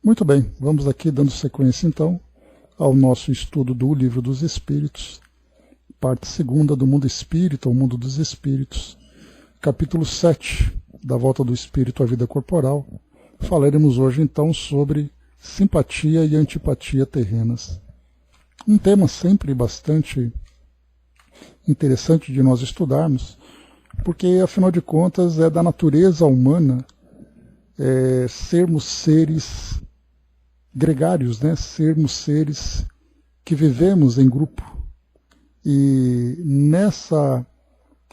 Muito bem, vamos aqui dando sequência então ao nosso estudo do Livro dos Espíritos, parte segunda do Mundo Espírita, o Mundo dos Espíritos, capítulo 7, da volta do Espírito à vida corporal. Falaremos hoje então sobre simpatia e antipatia terrenas. Um tema sempre bastante interessante de nós estudarmos, porque afinal de contas é da natureza humana sermos seres gregários, né? Sermos seres que vivemos em grupo. E nessa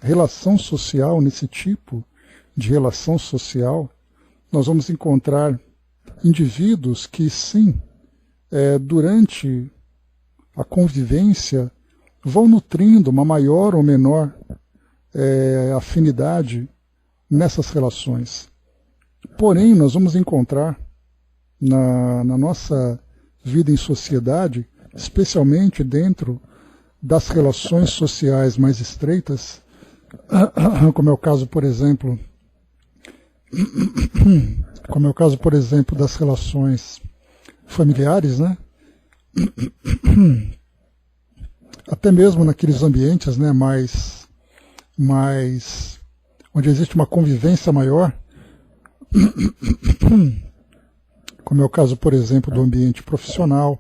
relação social, nesse tipo de relação social, nós vamos encontrar indivíduos que sim, durante a convivência, vão nutrindo uma maior ou menor afinidade nessas relações. Porém, nós vamos encontrar na nossa vida em sociedade, especialmente dentro das relações sociais mais estreitas, como é o caso, por exemplo, das relações familiares, né? Até mesmo naqueles ambientes, né, mais onde existe uma convivência maior, como é o caso, por exemplo, do ambiente profissional,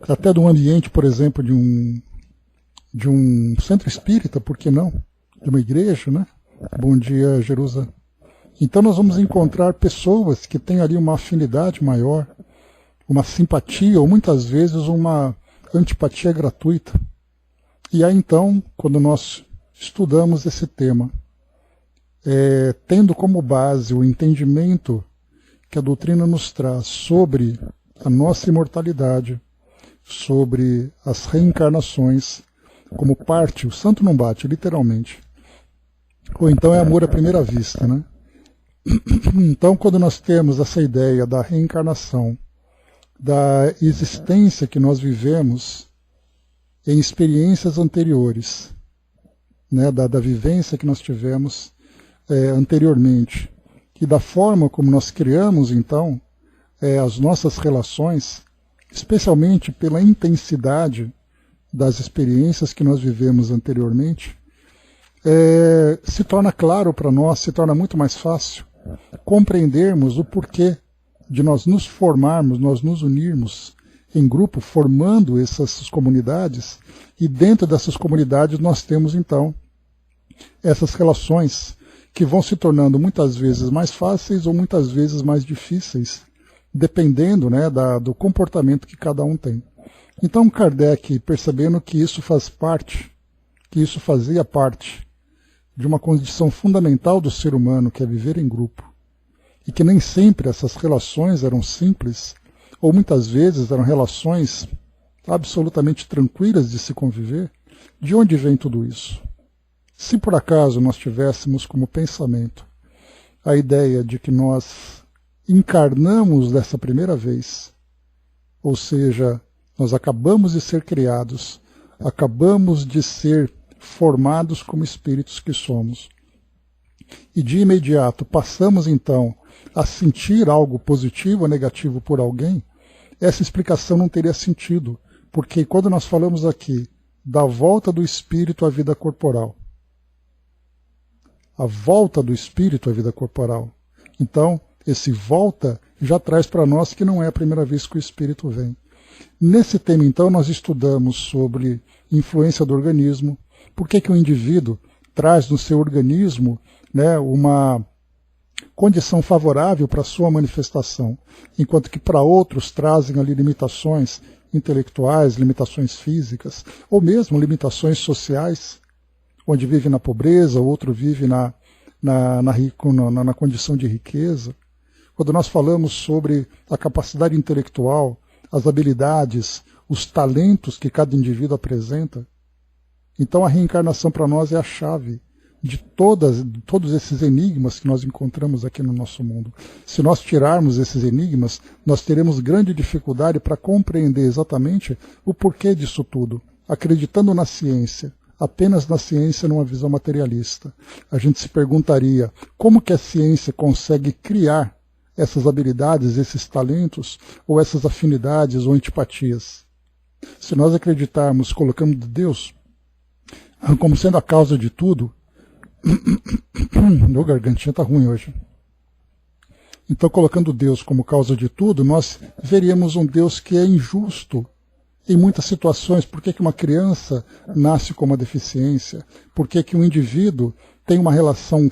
até do ambiente, por exemplo, de um centro espírita, por que não? De uma igreja, né? Bom dia, Jerusalém. Então nós vamos encontrar pessoas que têm ali uma afinidade maior, uma simpatia, ou muitas vezes uma antipatia gratuita. E aí então, quando nós estudamos esse tema, tendo como base o entendimento que a doutrina nos traz sobre a nossa imortalidade, sobre as reencarnações, como parte, o santo não bate, literalmente. Ou então é amor à primeira vista, né? Então, quando nós temos essa ideia da reencarnação, da existência que nós vivemos em experiências anteriores, né, da vivência que nós tivemos anteriormente, e da forma como nós criamos, então, as nossas relações, especialmente pela intensidade das experiências que nós vivemos anteriormente, se torna claro para nós, se torna muito mais fácil compreendermos o porquê de nós nos formarmos, nós nos unirmos em grupo, formando essas comunidades, e dentro dessas comunidades nós temos, então, essas relações que vão se tornando muitas vezes mais fáceis ou muitas vezes mais difíceis, dependendo, né, do comportamento que cada um tem. Então Kardec, percebendo que isso fazia parte de uma condição fundamental do ser humano, que é viver em grupo, e que nem sempre essas relações eram simples, ou muitas vezes eram relações absolutamente tranquilas de se conviver, de onde vem tudo isso? Se por acaso nós tivéssemos como pensamento a ideia de que nós encarnamos dessa primeira vez, ou seja, nós acabamos de ser criados, acabamos de ser formados como espíritos que somos, e de imediato passamos então a sentir algo positivo ou negativo por alguém, essa explicação não teria sentido, porque quando nós falamos aqui da volta do espírito à vida corporal, a volta do espírito à vida corporal. Então, esse volta já traz para nós que não é a primeira vez que o espírito vem. Nesse tema, então, nós estudamos sobre influência do organismo, por que o indivíduo traz no seu organismo, né, uma condição favorável para a sua manifestação, enquanto que para outros trazem ali limitações intelectuais, limitações físicas, ou mesmo limitações sociais, onde vive na pobreza, o outro vive na condição de riqueza. Quando nós falamos sobre a capacidade intelectual, as habilidades, os talentos que cada indivíduo apresenta, então a reencarnação para nós é a chave de todos esses enigmas que nós encontramos aqui no nosso mundo. Se nós tirarmos esses enigmas, nós teremos grande dificuldade para compreender exatamente o porquê disso tudo, acreditando na ciência, apenas na ciência numa visão materialista. A gente se perguntaria como que a ciência consegue criar essas habilidades, esses talentos, ou essas afinidades ou antipatias. Se nós acreditarmos, colocando Deus como sendo a causa de tudo, meu gargantinha está ruim hoje. Então, colocando Deus como causa de tudo, nós veríamos um Deus que é injusto em muitas situações. Por que uma criança nasce com uma deficiência? Por que um indivíduo tem uma relação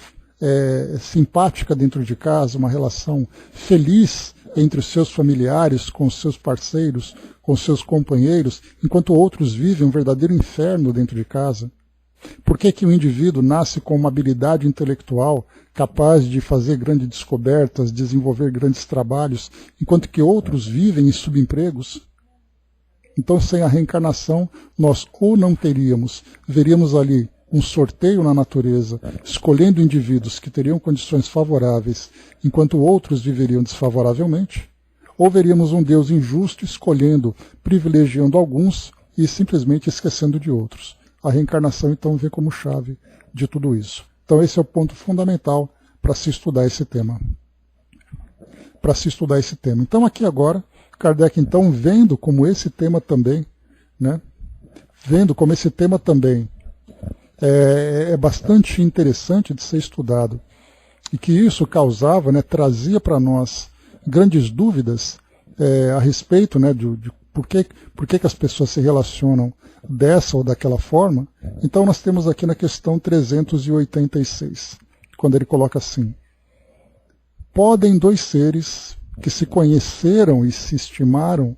simpática dentro de casa, uma relação feliz entre os seus familiares, com os seus parceiros, com os seus companheiros, enquanto outros vivem um verdadeiro inferno dentro de casa? Por que um indivíduo nasce com uma habilidade intelectual capaz de fazer grandes descobertas, desenvolver grandes trabalhos, enquanto que outros vivem em subempregos? Então, sem a reencarnação, nós ou não veríamos ali um sorteio na natureza, escolhendo indivíduos que teriam condições favoráveis, enquanto outros viveriam desfavoravelmente, ou veríamos um Deus injusto escolhendo, privilegiando alguns e simplesmente esquecendo de outros. A reencarnação, então, vem como chave de tudo isso. Então, esse é o ponto fundamental para se estudar esse tema. Então, aqui agora, Kardec, então, vendo como esse tema também, né, é bastante interessante de ser estudado, e que isso causava, né, trazia para nós grandes dúvidas a respeito, né, de por que as pessoas se relacionam dessa ou daquela forma. Então nós temos aqui na questão 386, quando ele coloca assim: podem dois seres que se conheceram e se estimaram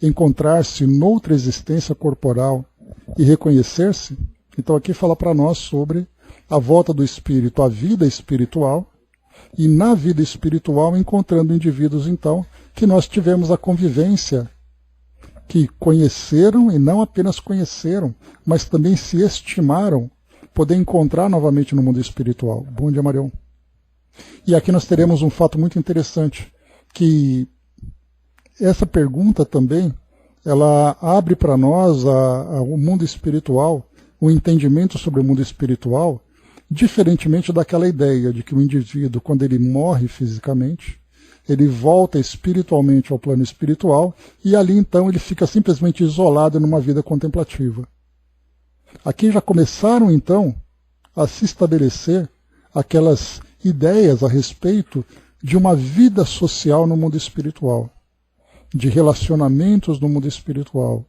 encontrar-se noutra existência corporal e reconhecer-se? Então aqui fala para nós sobre a volta do espírito à vida espiritual, e na vida espiritual encontrando indivíduos, então, que nós tivemos a convivência, que conheceram e não apenas conheceram, mas também se estimaram, poder encontrar novamente no mundo espiritual. Bom dia, Marião. E aqui nós teremos um fato muito interessante, que essa pergunta também, ela abre para nós o mundo espiritual, o entendimento sobre o mundo espiritual, diferentemente daquela ideia de que o indivíduo, quando ele morre fisicamente, ele volta espiritualmente ao plano espiritual e ali então ele fica simplesmente isolado numa vida contemplativa. Aqui já começaram então a se estabelecer aquelas ideias a respeito de uma vida social no mundo espiritual, de relacionamentos no mundo espiritual,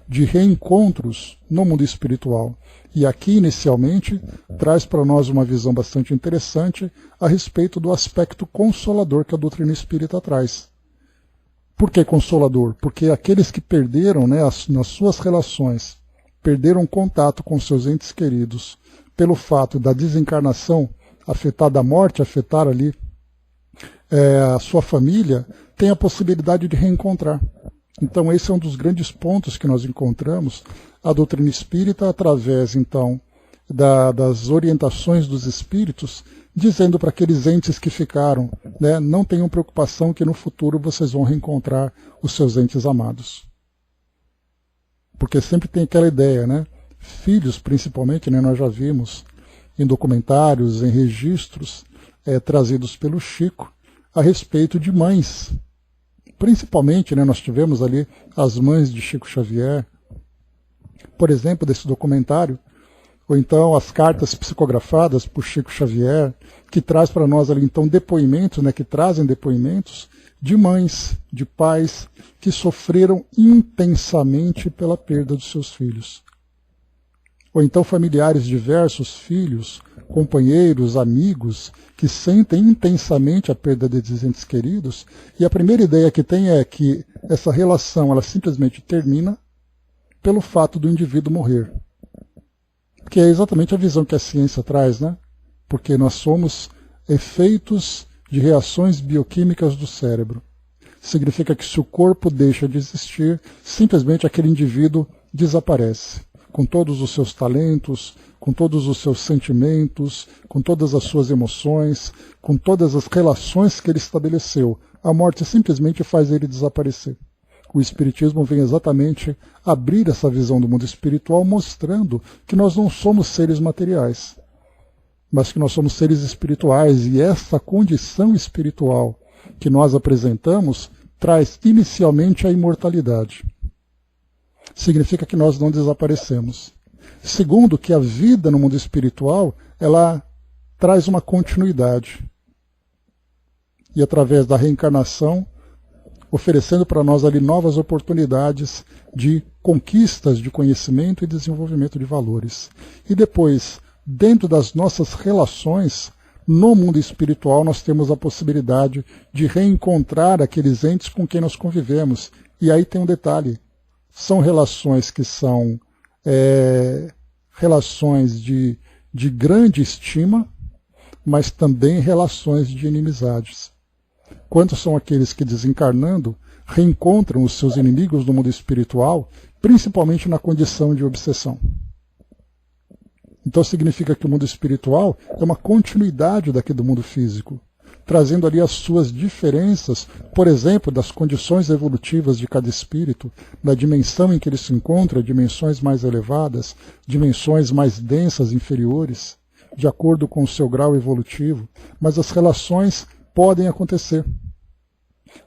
de reencontros no mundo espiritual. E aqui, inicialmente, traz para nós uma visão bastante interessante a respeito do aspecto consolador que a doutrina espírita traz. Por que consolador? Porque aqueles que perderam, né, nas suas relações, perderam contato com seus entes queridos, pelo fato da desencarnação afetar, da morte afetar ali a sua família, tem a possibilidade de reencontrar. Então esse é um dos grandes pontos que nós encontramos a doutrina espírita através, então, das orientações dos espíritos, dizendo para aqueles entes que ficaram, né, não tenham preocupação que no futuro vocês vão reencontrar os seus entes amados. Porque sempre tem aquela ideia, né? Filhos, principalmente, né, nós já vimos em documentários, em registros trazidos pelo Chico, a respeito de mães. Principalmente, né, nós tivemos ali as mães de Chico Xavier, por exemplo, desse documentário, ou então as cartas psicografadas por Chico Xavier, que traz para nós ali então depoimentos, né, que trazem depoimentos de mães, de pais que sofreram intensamente pela perda dos seus filhos. Ou então familiares diversos, filhos, companheiros, amigos, que sentem intensamente a perda desses entes queridos, e a primeira ideia que tem é que essa relação ela simplesmente termina pelo fato do indivíduo morrer. Que é exatamente a visão que a ciência traz, né? Porque nós somos efeitos de reações bioquímicas do cérebro. Significa que se o corpo deixa de existir, simplesmente aquele indivíduo desaparece, com todos os seus talentos, com todos os seus sentimentos, com todas as suas emoções, com todas as relações que ele estabeleceu. A morte simplesmente faz ele desaparecer. O Espiritismo vem exatamente abrir essa visão do mundo espiritual, mostrando que nós não somos seres materiais, mas que nós somos seres espirituais, e essa condição espiritual que nós apresentamos traz inicialmente a imortalidade. Significa que nós não desaparecemos. Segundo, que a vida no mundo espiritual, ela traz uma continuidade. E através da reencarnação, oferecendo para nós ali novas oportunidades de conquistas de conhecimento e desenvolvimento de valores. E depois, dentro das nossas relações, no mundo espiritual, nós temos a possibilidade de reencontrar aqueles entes com quem nós convivemos. E aí tem um detalhe. São relações que são relações de grande estima, mas também relações de inimizades. Quantos são aqueles que, desencarnando, reencontram os seus inimigos no mundo espiritual, principalmente na condição de obsessão? Então significa que o mundo espiritual é uma continuidade daqui do mundo físico, trazendo ali as suas diferenças, por exemplo, das condições evolutivas de cada espírito, da dimensão em que ele se encontra, dimensões mais elevadas, dimensões mais densas, inferiores, de acordo com o seu grau evolutivo, mas as relações podem acontecer.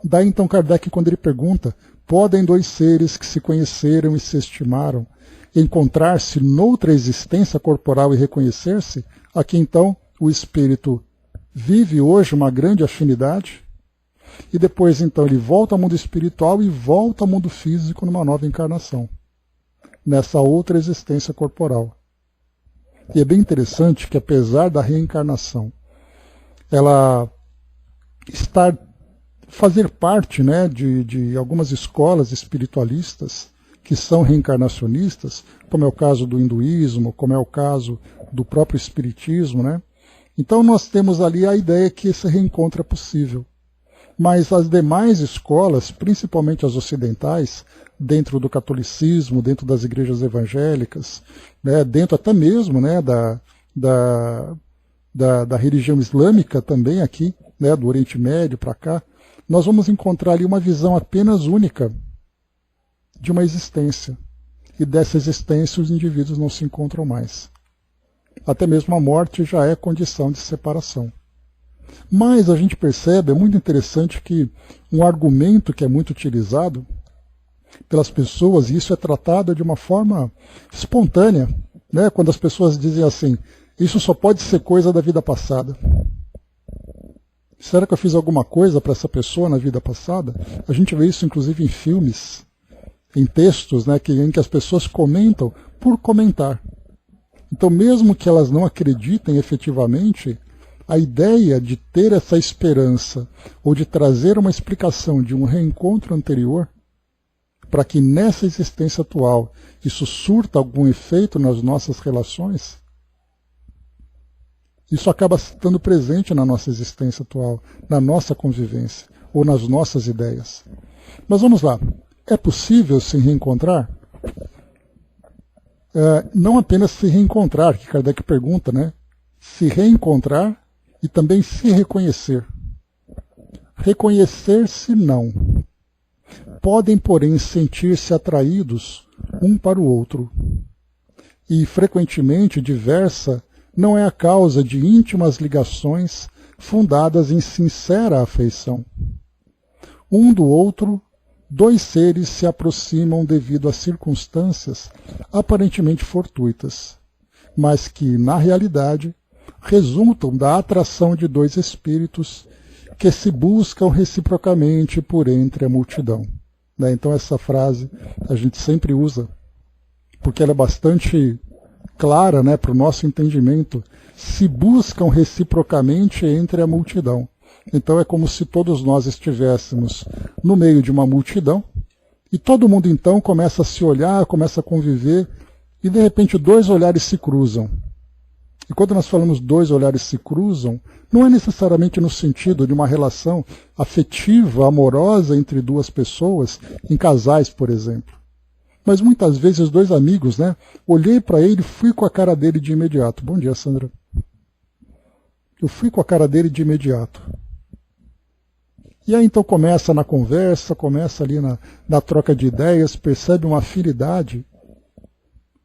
Daí então Kardec, quando ele pergunta, podem dois seres que se conheceram e se estimaram encontrar-se noutra existência corporal e reconhecer-se? Aqui então o espírito vive hoje uma grande afinidade e depois então ele volta ao mundo espiritual e volta ao mundo físico numa nova encarnação, nessa outra existência corporal. E é bem interessante que apesar da reencarnação, ela fazer parte, né, de algumas escolas espiritualistas que são reencarnacionistas, como é o caso do hinduísmo, como é o caso do próprio espiritismo, né? Então nós temos ali a ideia que esse reencontro é possível. Mas as demais escolas, principalmente as ocidentais, dentro do catolicismo, dentro das igrejas evangélicas, né, dentro até mesmo, né, da religião islâmica também aqui, né, do Oriente Médio para cá, nós vamos encontrar ali uma visão apenas única de uma existência. E dessa existência os indivíduos não se encontram mais. Até mesmo a morte já é condição de separação. Mas a gente percebe, é muito interessante que um argumento que é muito utilizado pelas pessoas, e isso é tratado de uma forma espontânea, né? Quando as pessoas dizem assim, isso só pode ser coisa da vida passada. Será que eu fiz alguma coisa para essa pessoa na vida passada? A gente vê isso inclusive em filmes, em textos, né, em que as pessoas comentam por comentar. Então, mesmo que elas não acreditem efetivamente, a ideia de ter essa esperança ou de trazer uma explicação de um reencontro anterior, para que nessa existência atual isso surta algum efeito nas nossas relações, isso acaba estando presente na nossa existência atual, na nossa convivência ou nas nossas ideias. Mas vamos lá. É possível se reencontrar? Não apenas se reencontrar, que Kardec pergunta, né? Se reencontrar e também se reconhecer. Reconhecer-se não. Podem, porém, sentir-se atraídos um para o outro. E, frequentemente, diversa não é a causa de íntimas ligações fundadas em sincera afeição. Um do outro, dois seres se aproximam devido a circunstâncias aparentemente fortuitas, mas que, na realidade, resultam da atração de dois espíritos que se buscam reciprocamente por entre a multidão. Então essa frase a gente sempre usa, porque ela é bastante clara, né, para o nosso entendimento. Se buscam reciprocamente entre a multidão. Então é como se todos nós estivéssemos no meio de uma multidão e todo mundo então começa a se olhar, começa a conviver e de repente dois olhares se cruzam. E quando nós falamos dois olhares se cruzam, não é necessariamente no sentido de uma relação afetiva, amorosa entre duas pessoas, em casais, por exemplo. Mas muitas vezes dois amigos, né? Olhei para ele e fui com a cara dele de imediato. Bom dia, Sandra. Eu fui com a cara dele de imediato. E aí então começa na conversa, começa ali na troca de ideias, percebe uma afinidade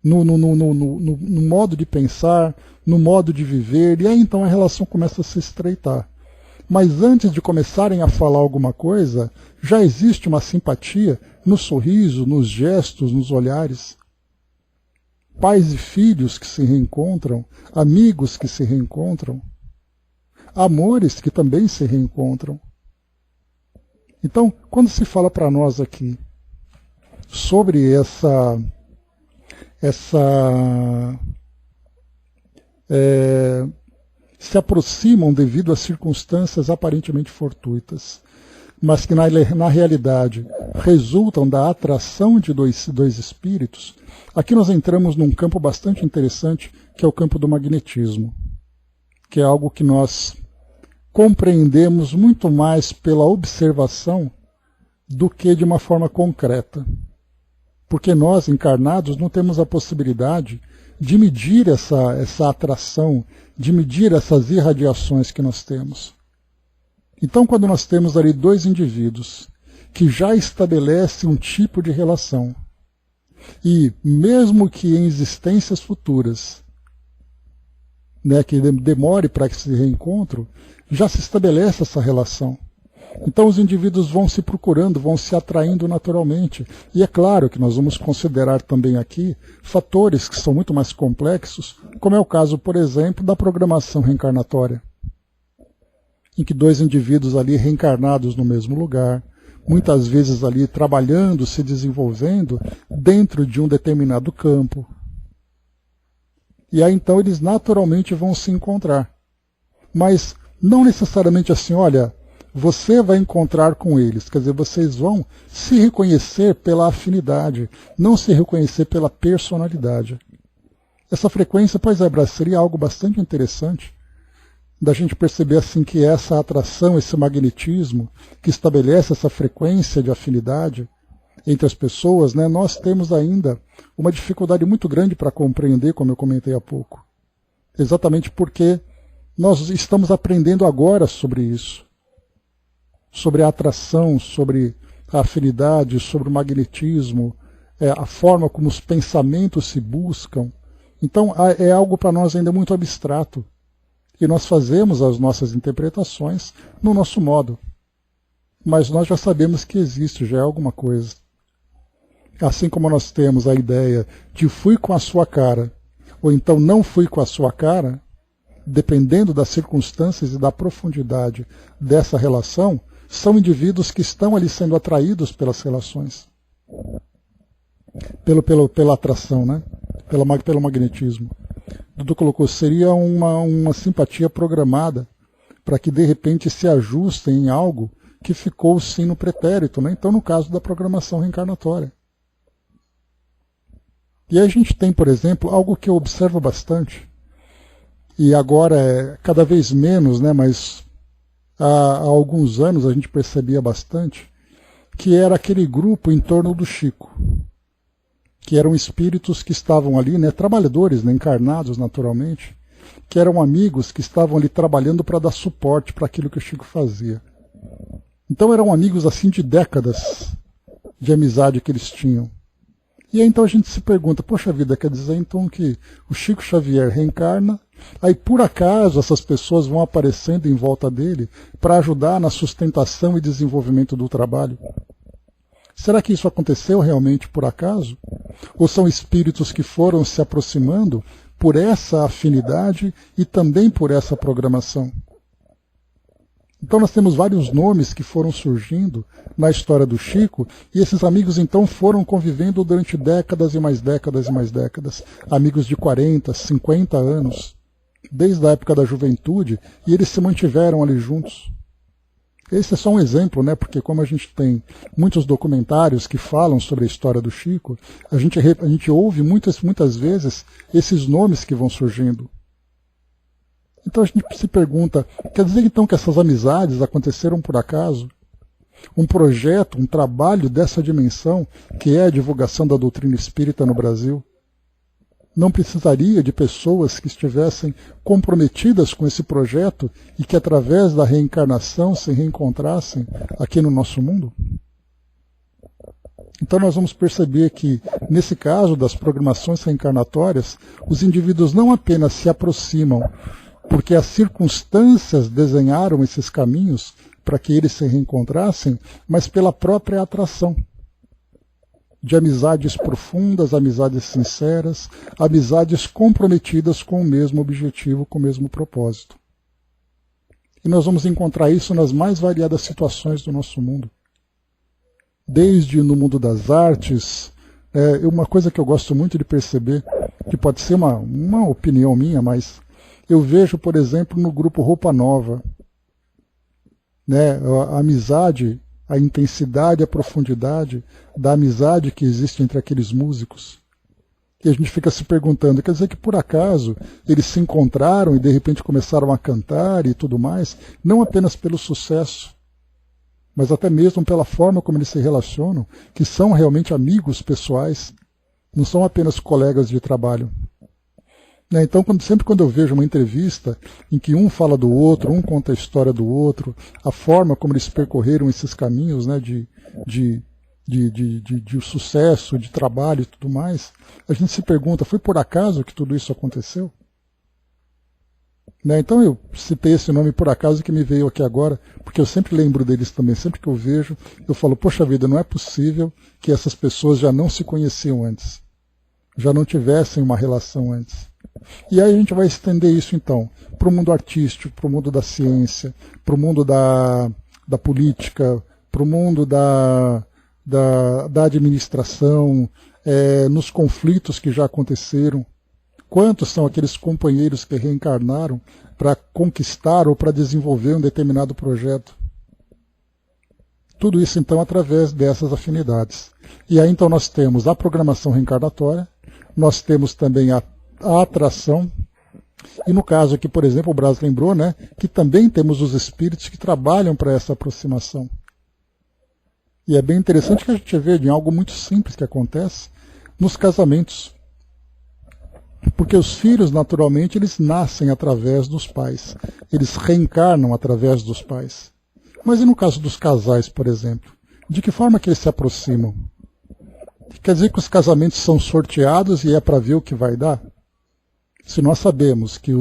no modo de pensar, no modo de viver, e aí então a relação começa a se estreitar. mas antes de começarem a falar alguma coisa, já existe uma simpatia no sorriso, nos gestos, nos olhares. Pais e filhos que se reencontram, amigos que se reencontram, amores que também se reencontram. Então, quando se fala para nós aqui sobre se aproximam devido a circunstâncias aparentemente fortuitas, mas que na realidade resultam da atração de dois espíritos, aqui nós entramos num campo bastante interessante, que é o campo do magnetismo, que é algo que nós compreendemos muito mais pela observação do que de uma forma concreta. Porque nós, encarnados, não temos a possibilidade de medir essa atração, de medir essas irradiações que nós temos. Então, quando nós temos ali dois indivíduos que já estabelecem um tipo de relação, e mesmo que em existências futuras, né, que demore para que se reencontre, já se estabelece essa relação. Então os indivíduos vão se procurando, vão se atraindo naturalmente. E é claro que nós vamos considerar também aqui fatores que são muito mais complexos, como é o caso, por exemplo, da programação reencarnatória, em que dois indivíduos ali reencarnados no mesmo lugar, muitas vezes ali trabalhando, se desenvolvendo dentro de um determinado campo. E aí então eles naturalmente vão se encontrar. Mas não necessariamente assim, olha, você vai encontrar com eles, quer dizer, vocês vão se reconhecer pela afinidade, não se reconhecer pela personalidade. Essa frequência, pois é, seria algo bastante interessante da gente perceber assim que essa atração, esse magnetismo que estabelece essa frequência de afinidade entre as pessoas, né, nós temos ainda uma dificuldade muito grande para compreender, como eu comentei há pouco. Exatamente porque nós estamos aprendendo agora sobre isso. Sobre a atração, sobre a afinidade, sobre o magnetismo, a forma como os pensamentos se buscam. Então é algo para nós ainda muito abstrato. E nós fazemos as nossas interpretações no nosso modo. Mas nós já sabemos que existe, já é alguma coisa. Assim como nós temos a ideia de fui com a sua cara, ou então não fui com a sua cara, dependendo das circunstâncias e da profundidade dessa relação, são indivíduos que estão ali sendo atraídos pelas relações. Pela atração, né? Pelo magnetismo. Dudu colocou, seria uma simpatia programada para que de repente se ajustem em algo que ficou sim no pretérito, né? Então no caso da programação reencarnatória. E aí a gente tem, por exemplo, algo que eu observo bastante, e agora é cada vez menos, né, mas há alguns anos a gente percebia bastante, que era aquele grupo em torno do Chico, que eram espíritos que estavam ali, né, trabalhadores, né, encarnados naturalmente, que eram amigos que estavam ali trabalhando para dar suporte para aquilo que o Chico fazia. Então eram amigos assim de décadas de amizade que eles tinham. E aí então a gente se pergunta, poxa vida, quer dizer então que o Chico Xavier reencarna, aí por acaso essas pessoas vão aparecendo em volta dele para ajudar na sustentação e desenvolvimento do trabalho? Será que isso aconteceu realmente por acaso? Ou são espíritos que foram se aproximando por essa afinidade e também por essa programação? Então nós temos vários nomes que foram surgindo na história do Chico, e esses amigos então foram convivendo durante décadas e mais décadas e mais décadas. Amigos de 40, 50 anos, desde a época da juventude, e eles se mantiveram ali juntos. Esse é só um exemplo, né? Porque como a gente tem muitos documentários que falam sobre a história do Chico, a gente ouve muitas vezes esses nomes que vão surgindo. Então a gente se pergunta, quer dizer então que essas amizades aconteceram por acaso? Um projeto, um trabalho dessa dimensão, que é a divulgação da doutrina espírita no Brasil, não precisaria de pessoas que estivessem comprometidas com esse projeto e que através da reencarnação se reencontrassem aqui no nosso mundo? Então nós vamos perceber que, nesse caso das programações reencarnatórias, os indivíduos não apenas se aproximam porque as circunstâncias desenharam esses caminhos para que eles se reencontrassem, mas pela própria atração de amizades profundas, amizades sinceras, amizades comprometidas com o mesmo objetivo, com o mesmo propósito. E nós vamos encontrar isso nas mais variadas situações do nosso mundo. Desde no mundo das artes, uma coisa que eu gosto muito de perceber, que pode ser uma opinião minha, mas eu vejo, por exemplo, no grupo Roupa Nova, a amizade, a intensidade, a profundidade da amizade que existe entre aqueles músicos. E a gente fica se perguntando, quer dizer que por acaso eles se encontraram e de repente começaram a cantar e tudo mais, não apenas pelo sucesso, mas até mesmo pela forma como eles se relacionam, que são realmente amigos pessoais, não são apenas colegas de trabalho. Então, sempre quando eu vejo uma entrevista em que um fala do outro, um conta a história do outro, a forma como eles percorreram esses caminhos de sucesso, de trabalho e tudo mais, a gente se pergunta, foi por acaso que tudo isso aconteceu? Então eu citei esse nome por acaso que me veio aqui agora, porque eu sempre lembro deles também, sempre que eu vejo, eu falo, poxa vida, não é possível que essas pessoas já não se conheciam antes, já não tivessem uma relação antes. E aí a gente vai estender isso então para o mundo artístico, para o mundo da ciência, para o mundo da política, para o mundo da administração, nos conflitos que já aconteceram. Quantos são aqueles companheiros que reencarnaram para conquistar ou para desenvolver um determinado projeto? Tudo isso então através dessas afinidades. E aí então nós temos a programação reencarnatória, nós temos também a atração, e no caso aqui, por exemplo, o Braz lembrou, que também temos os espíritos que trabalham para essa aproximação. E é bem interessante que a gente vê de algo muito simples que acontece nos casamentos. Porque os filhos, naturalmente, eles nascem através dos pais. Eles reencarnam através dos pais. Mas e no caso dos casais, por exemplo? De que forma que eles se aproximam? Quer dizer que os casamentos são sorteados e é para ver o que vai dar? Se nós sabemos que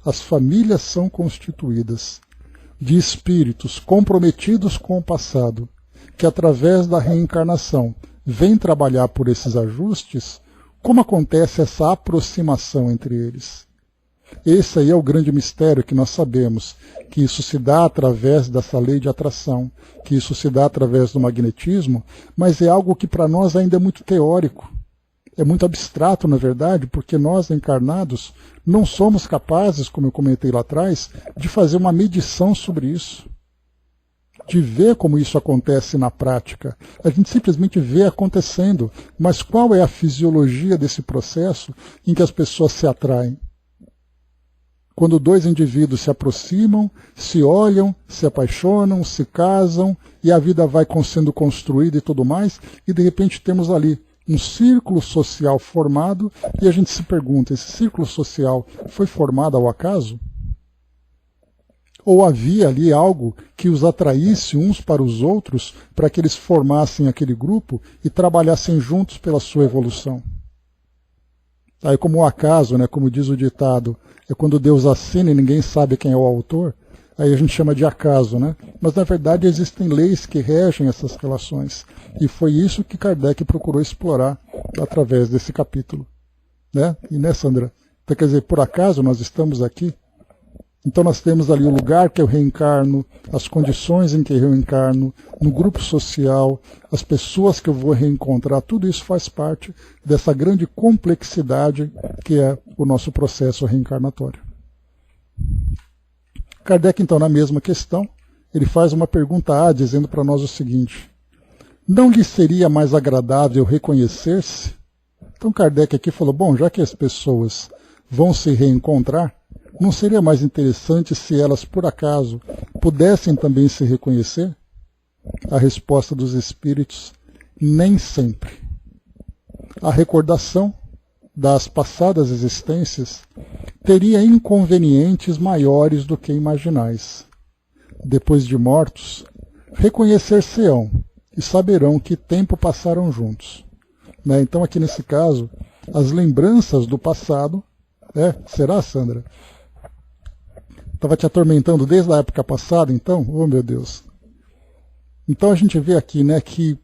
as famílias são constituídas de espíritos comprometidos com o passado, que através da reencarnação vêm trabalhar por esses ajustes, como acontece essa aproximação entre eles? Esse aí é o grande mistério que nós sabemos, que isso se dá através dessa lei de atração, que isso se dá através do magnetismo, mas é algo que para nós ainda é muito teórico. É muito abstrato, na verdade, porque nós, encarnados, não somos capazes, como eu comentei lá atrás, de fazer uma medição sobre isso, de ver como isso acontece na prática. A gente simplesmente vê acontecendo, mas qual é a fisiologia desse processo em que as pessoas se atraem? Quando dois indivíduos se aproximam, se olham, se apaixonam, se casam, e a vida vai sendo construída e tudo mais, e de repente temos ali um círculo social formado, e a gente se pergunta, esse círculo social foi formado ao acaso? Ou havia ali algo que os atraísse uns para os outros, para que eles formassem aquele grupo e trabalhassem juntos pela sua evolução? Aí como o acaso, como diz o ditado, é quando Deus assina e ninguém sabe quem é o autor, aí a gente chama de acaso, Mas na verdade existem leis que regem essas relações. E foi isso que Kardec procurou explorar através desse capítulo. E Sandra? Então quer dizer, por acaso nós estamos aqui? Então nós temos ali o lugar que eu reencarno, as condições em que eu reencarno, no grupo social, as pessoas que eu vou reencontrar, tudo isso faz parte dessa grande complexidade que é o nosso processo reencarnatório. Kardec, então, na mesma questão, ele faz uma pergunta A, dizendo para nós o seguinte: não lhe seria mais agradável reconhecer-se? Então Kardec aqui falou, bom, já que as pessoas vão se reencontrar, não seria mais interessante se elas, por acaso, pudessem também se reconhecer? A resposta dos espíritos, nem sempre. A recordação das passadas existências teria inconvenientes maiores do que imaginais. Depois de mortos, reconhecer-se-ão e saberão que tempo passaram juntos. Então, aqui nesse caso, as lembranças do passado, será, Sandra? Estava te atormentando desde a época passada, então? Oh, meu Deus. Então a gente vê aqui, né, que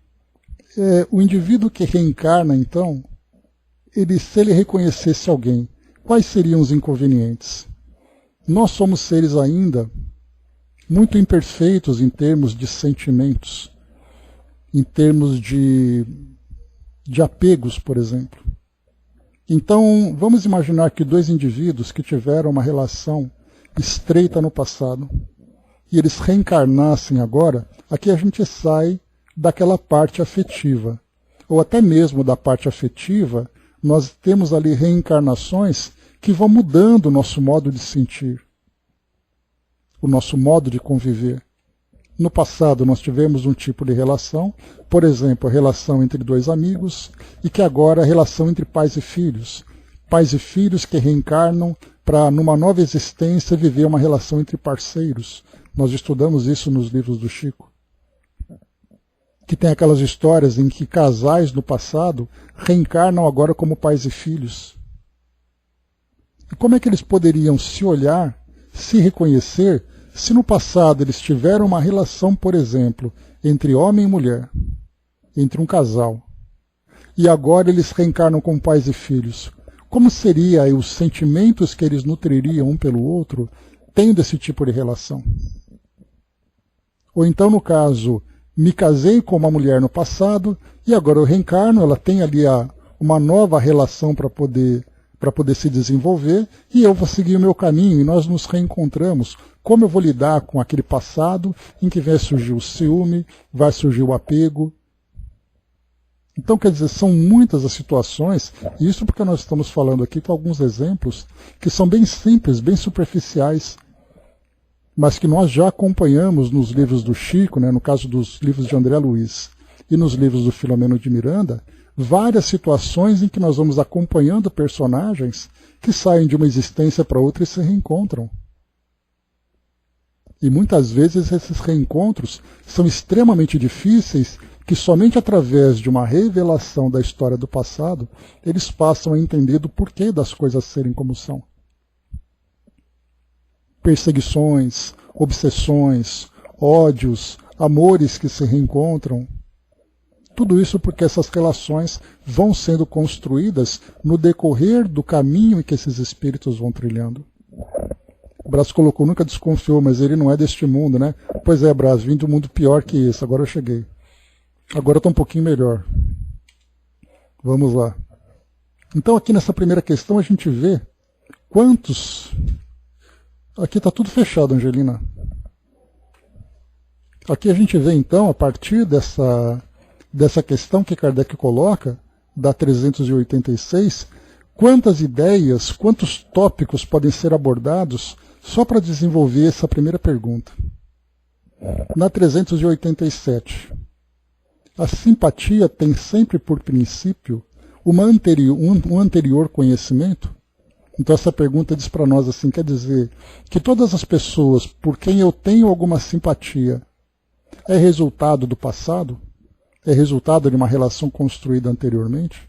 o indivíduo que reencarna, então, se ele reconhecesse alguém, quais seriam os inconvenientes? Nós somos seres ainda muito imperfeitos em termos de sentimentos, em termos de apegos, por exemplo. Então, vamos imaginar que dois indivíduos que tiveram uma relação estreita no passado, e eles reencarnassem agora, aqui a gente sai daquela parte afetiva, ou até mesmo da parte afetiva, nós temos ali reencarnações que vão mudando o nosso modo de sentir, o nosso modo de conviver. No passado nós tivemos um tipo de relação, por exemplo, a relação entre dois amigos, e que agora é a relação entre pais e filhos que reencarnam para, numa nova existência, viver uma relação entre parceiros. Nós estudamos isso nos livros do Chico. Que tem aquelas histórias em que casais no passado reencarnam agora como pais e filhos. E como é que eles poderiam se olhar, se reconhecer, se no passado eles tiveram uma relação, por exemplo, entre homem e mulher, entre um casal, e agora eles reencarnam como pais e filhos? Como seriam os sentimentos que eles nutririam um pelo outro, tendo esse tipo de relação? Ou então, no caso, me casei com uma mulher no passado, e agora eu reencarno, ela tem ali uma nova relação para poder se desenvolver, e eu vou seguir o meu caminho, e nós nos reencontramos. Como eu vou lidar com aquele passado em que vai surgir o ciúme, vai surgir o apego? Então, quer dizer, são muitas as situações, e isso porque nós estamos falando aqui com alguns exemplos que são bem simples, bem superficiais, mas que nós já acompanhamos nos livros do Chico, né, no caso dos livros de André Luiz, e nos livros do Filomeno de Miranda, várias situações em que nós vamos acompanhando personagens que saem de uma existência para outra e se reencontram. E muitas vezes esses reencontros são extremamente difíceis, que somente através de uma revelação da história do passado, eles passam a entender do porquê das coisas serem como são. Perseguições, obsessões, ódios, amores que se reencontram. Tudo isso porque essas relações vão sendo construídas no decorrer do caminho em que esses espíritos vão trilhando. O Brás colocou, nunca desconfiou, mas ele não é deste mundo, né? Pois é, Brás, vim de um mundo pior que esse, agora eu cheguei. Agora está um pouquinho melhor. Vamos lá. Então aqui nessa primeira questão a gente vê quantos... Aqui está tudo fechado, Angelina. Aqui a gente vê então, a partir dessa questão que Kardec coloca, da 386, quantas ideias, quantos tópicos podem ser abordados só para desenvolver essa primeira pergunta. Na 387, a simpatia tem sempre por princípio um anterior conhecimento? Então essa pergunta diz para nós assim, quer dizer que todas as pessoas por quem eu tenho alguma simpatia é resultado do passado? É resultado de uma relação construída anteriormente?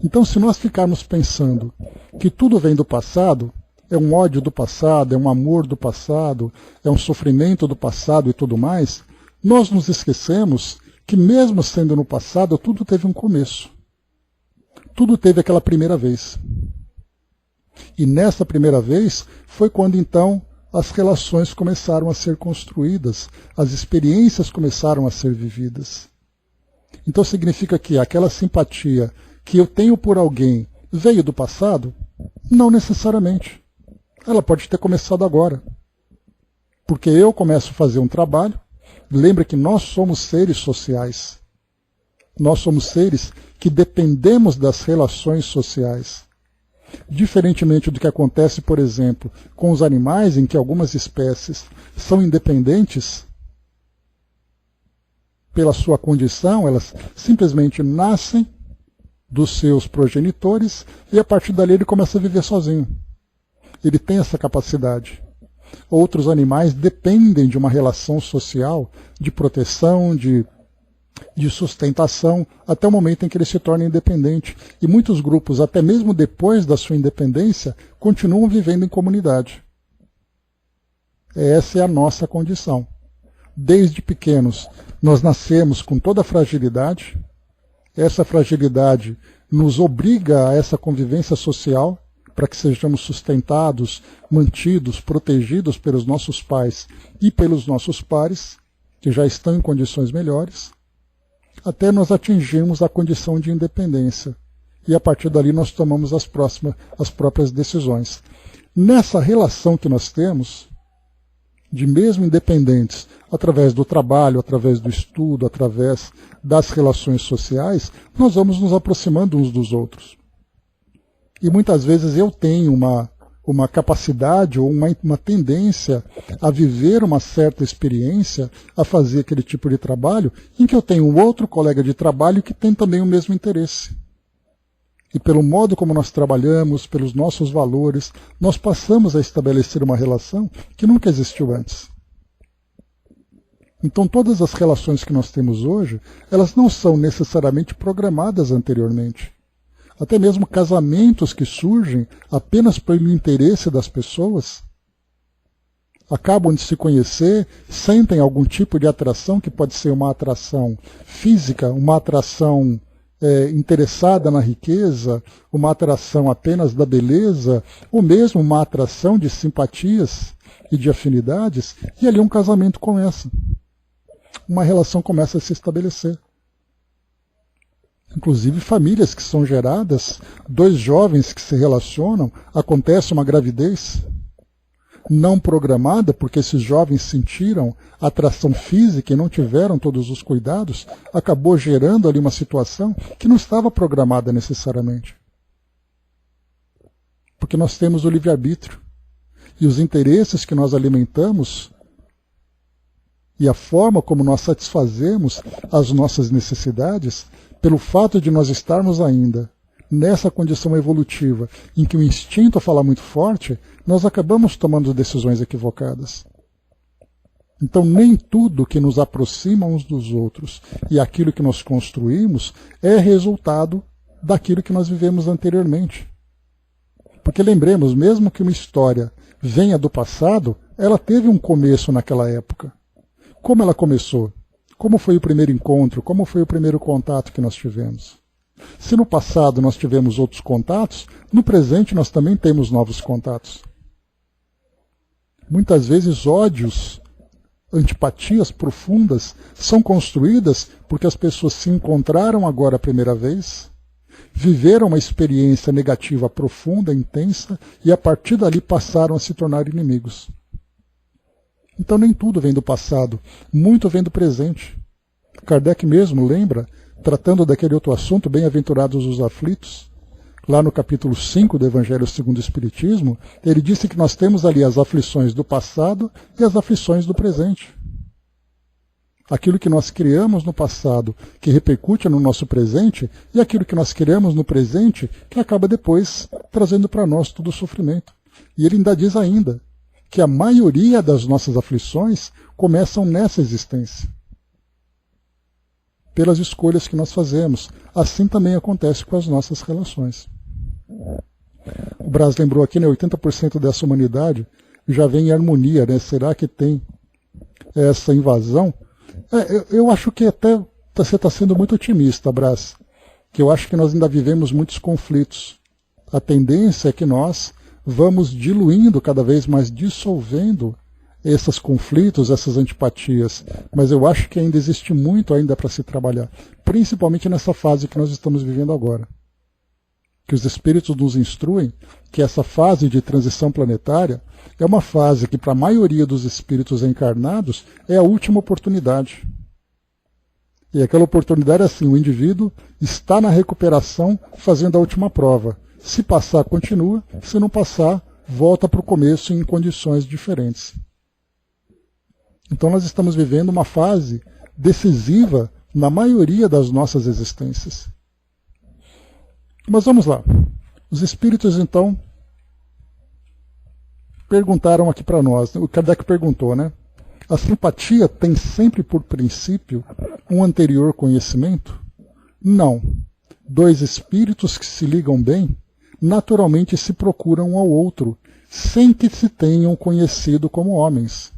Então, se nós ficarmos pensando que tudo vem do passado, é um ódio do passado, é um amor do passado, é um sofrimento do passado e tudo mais, nós nos esquecemos que mesmo sendo no passado, tudo teve um começo. Tudo teve aquela primeira vez. E nessa primeira vez foi quando então as relações começaram a ser construídas, as experiências começaram a ser vividas. Então significa que aquela simpatia que eu tenho por alguém veio do passado? Não necessariamente. Ela pode ter começado agora. Porque eu começo a fazer um trabalho. Lembra que nós somos seres sociais. Nós somos seres que dependemos das relações sociais. Diferentemente do que acontece, por exemplo, com os animais, em que algumas espécies são independentes pela sua condição, elas simplesmente nascem dos seus progenitores e a partir dali ele começa a viver sozinho. Ele tem essa capacidade. Outros animais dependem de uma relação social, de proteção, de sustentação, até o momento em que ele se torna independente. E muitos grupos, até mesmo depois da sua independência, continuam vivendo em comunidade. Essa é a nossa condição. Desde pequenos, nós nascemos com toda a fragilidade. Essa fragilidade nos obriga a essa convivência social, para que sejamos sustentados, mantidos, protegidos pelos nossos pais e pelos nossos pares, que já estão em condições melhores, até nós atingirmos a condição de independência. E a partir dali nós tomamos as próprias decisões. Nessa relação que nós temos, de mesmo independentes, através do trabalho, através do estudo, através das relações sociais, nós vamos nos aproximando uns dos outros. E muitas vezes eu tenho uma capacidade ou uma tendência a viver uma certa experiência, a fazer aquele tipo de trabalho, em que eu tenho um outro colega de trabalho que tem também o mesmo interesse. E pelo modo como nós trabalhamos, pelos nossos valores, nós passamos a estabelecer uma relação que nunca existiu antes. Então todas as relações que nós temos hoje, elas não são necessariamente programadas anteriormente. Até mesmo casamentos que surgem apenas pelo interesse das pessoas, acabam de se conhecer, sentem algum tipo de atração, que pode ser uma atração física, uma atração interessada na riqueza, uma atração apenas da beleza, ou mesmo uma atração de simpatias e de afinidades, e ali um casamento começa. Uma relação começa a se estabelecer. Inclusive famílias que são geradas, dois jovens que se relacionam, acontece uma gravidez não programada, porque esses jovens sentiram atração física e não tiveram todos os cuidados, acabou gerando ali uma situação que não estava programada necessariamente. Porque nós temos o livre-arbítrio. E os interesses que nós alimentamos e a forma como nós satisfazemos as nossas necessidades, pelo fato de nós estarmos ainda nessa condição evolutiva em que o instinto fala muito forte, nós acabamos tomando decisões equivocadas. Então nem tudo que nos aproxima uns dos outros e aquilo que nós construímos é resultado daquilo que nós vivemos anteriormente. Porque lembremos, mesmo que uma história venha do passado, ela teve um começo naquela época. Como ela começou? Como foi o primeiro encontro? Como foi o primeiro contato que nós tivemos? Se no passado nós tivemos outros contatos, no presente nós também temos novos contatos. Muitas vezes ódios, antipatias profundas são construídas porque as pessoas se encontraram agora a primeira vez, viveram uma experiência negativa profunda, intensa, e a partir dali passaram a se tornar inimigos. Então nem tudo vem do passado, muito vem do presente. Kardec mesmo lembra, tratando daquele outro assunto, bem-aventurados os aflitos, lá no capítulo 5 do Evangelho segundo o Espiritismo, ele disse que nós temos ali as aflições do passado e as aflições do presente. Aquilo que nós criamos no passado, que repercute no nosso presente, e aquilo que nós criamos no presente, que acaba depois trazendo para nós todo o sofrimento. E ele ainda diz ainda que a maioria das nossas aflições começam nessa existência, pelas escolhas que nós fazemos. Assim também acontece com as nossas relações. O Brás lembrou aqui, né, 80% dessa humanidade já vem em harmonia, né? Será que tem essa invasão? Eu acho que até você está sendo muito otimista, Brás, que eu acho que nós ainda vivemos muitos conflitos. A tendência é que nós vamos diluindo cada vez mais, dissolvendo esses conflitos, essas antipatias, mas eu acho que ainda existe muito ainda para se trabalhar, principalmente nessa fase que nós estamos vivendo agora. Que os espíritos nos instruem que essa fase de transição planetária é uma fase que, para a maioria dos espíritos encarnados, é a última oportunidade. E aquela oportunidade é assim, o indivíduo está na recuperação fazendo a última prova. Se passar, continua, se não passar, volta para o começo em condições diferentes. Então nós estamos vivendo uma fase decisiva na maioria das nossas existências. Mas vamos lá. Os espíritos, então, perguntaram aqui para nós. O Kardec perguntou, né? A simpatia tem sempre por princípio um anterior conhecimento? Não. Dois espíritos que se ligam bem, naturalmente se procuram um ao outro, sem que se tenham conhecido como homens.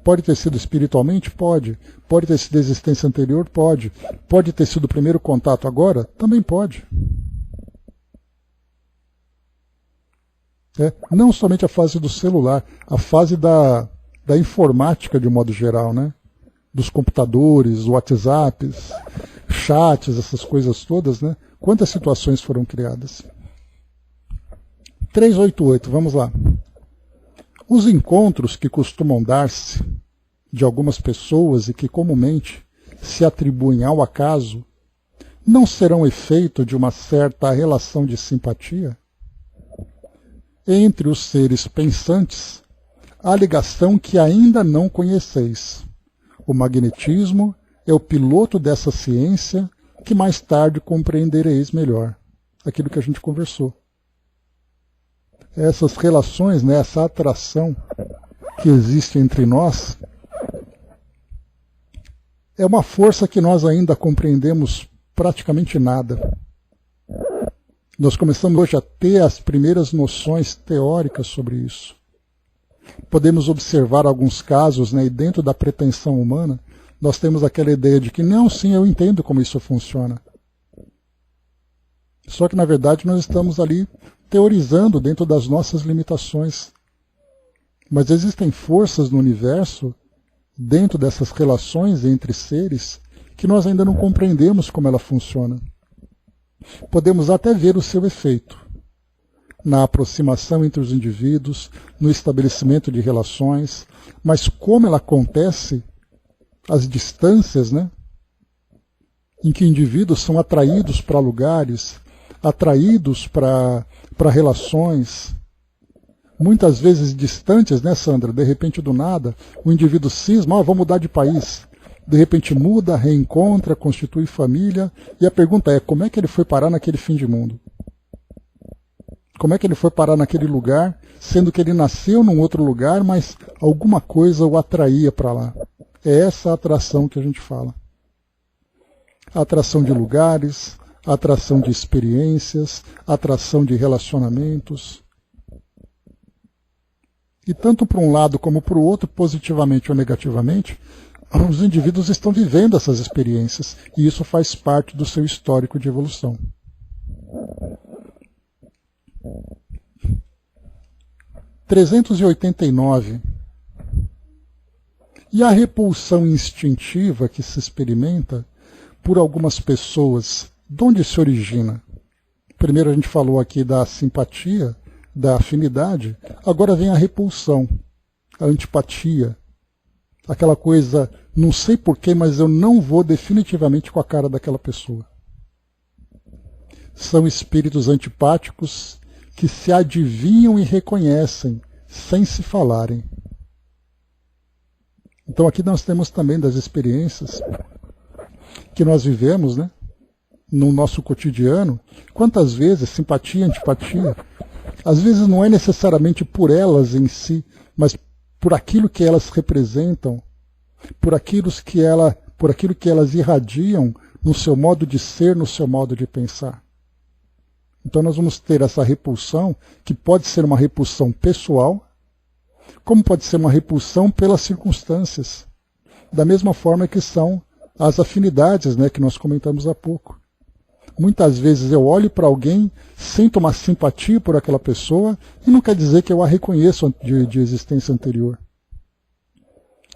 Pode ter sido espiritualmente? Pode. Pode ter sido existência anterior? Pode. Pode ter sido o primeiro contato agora? Também pode. Não somente a fase do celular, a fase da informática de um modo geral, né? Dos computadores, WhatsApps, chats, essas coisas todas, né? Quantas situações foram criadas? 388, vamos lá. Os encontros que costumam dar-se de algumas pessoas e que comumente se atribuem ao acaso não serão efeito de uma certa relação de simpatia? Entre os seres pensantes, há ligação que ainda não conheceis. O magnetismo é o piloto dessa ciência que mais tarde compreendereis melhor. Aquilo que a gente conversou. Essas relações, né, essa atração que existe entre nós, é uma força que nós ainda compreendemos praticamente nada. Nós começamos hoje a ter as primeiras noções teóricas sobre isso. Podemos observar alguns casos, né, e dentro da pretensão humana, nós temos aquela ideia de que, não, sim, eu entendo como isso funciona. Só que, na verdade, nós estamos ali teorizando dentro das nossas limitações. Mas existem forças no universo, dentro dessas relações entre seres, que nós ainda não compreendemos como ela funciona. Podemos até ver o seu efeito na aproximação entre os indivíduos, no estabelecimento de relações, mas como ela acontece, as distâncias, né, em que indivíduos são atraídos para lugares, atraídos para relações, muitas vezes distantes, né, Sandra? De repente, do nada, o indivíduo cisma, vou mudar de país. De repente muda, reencontra, constitui família, e a pergunta é, como é que ele foi parar naquele fim de mundo? Como é que ele foi parar naquele lugar, sendo que ele nasceu num outro lugar, mas alguma coisa o atraía para lá? É essa atração que a gente fala. A atração de lugares, a atração de experiências, a atração de relacionamentos. E tanto para um lado como para o outro, positivamente ou negativamente, os indivíduos estão vivendo essas experiências, e isso faz parte do seu histórico de evolução. – 389. E a repulsão instintiva que se experimenta por algumas pessoas, de onde se origina? Primeiro a gente falou aqui da simpatia, da afinidade, agora vem a repulsão, a antipatia, aquela coisa, não sei porquê, mas eu não vou definitivamente com a cara daquela pessoa. São espíritos antipáticos que se adivinham e reconhecem, sem se falarem. Então aqui nós temos também das experiências que nós vivemos, né, no nosso cotidiano. Quantas vezes simpatia, antipatia, às vezes não é necessariamente por elas em si, mas por aquilo que elas representam, por aquilo que elas irradiam no seu modo de ser, no seu modo de pensar. Então nós vamos ter essa repulsão, que pode ser uma repulsão pessoal, como pode ser uma repulsão pelas circunstâncias, da mesma forma que são as afinidades, né, que nós comentamos há pouco. Muitas vezes eu olho para alguém, sinto uma simpatia por aquela pessoa, e não quer dizer que eu a reconheço de existência anterior.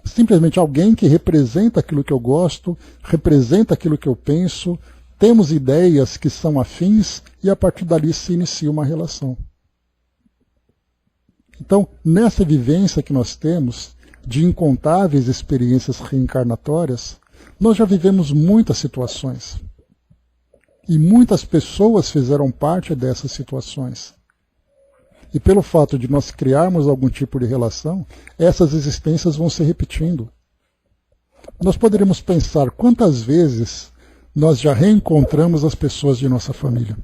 Simplesmente alguém que representa aquilo que eu gosto, representa aquilo que eu penso, temos ideias que são afins, e a partir dali se inicia uma relação. Então, nessa vivência que nós temos, de incontáveis experiências reencarnatórias, nós já vivemos muitas situações. E muitas pessoas fizeram parte dessas situações. E pelo fato de nós criarmos algum tipo de relação, essas existências vão se repetindo. Nós poderíamos pensar quantas vezes nós já reencontramos as pessoas de nossa família.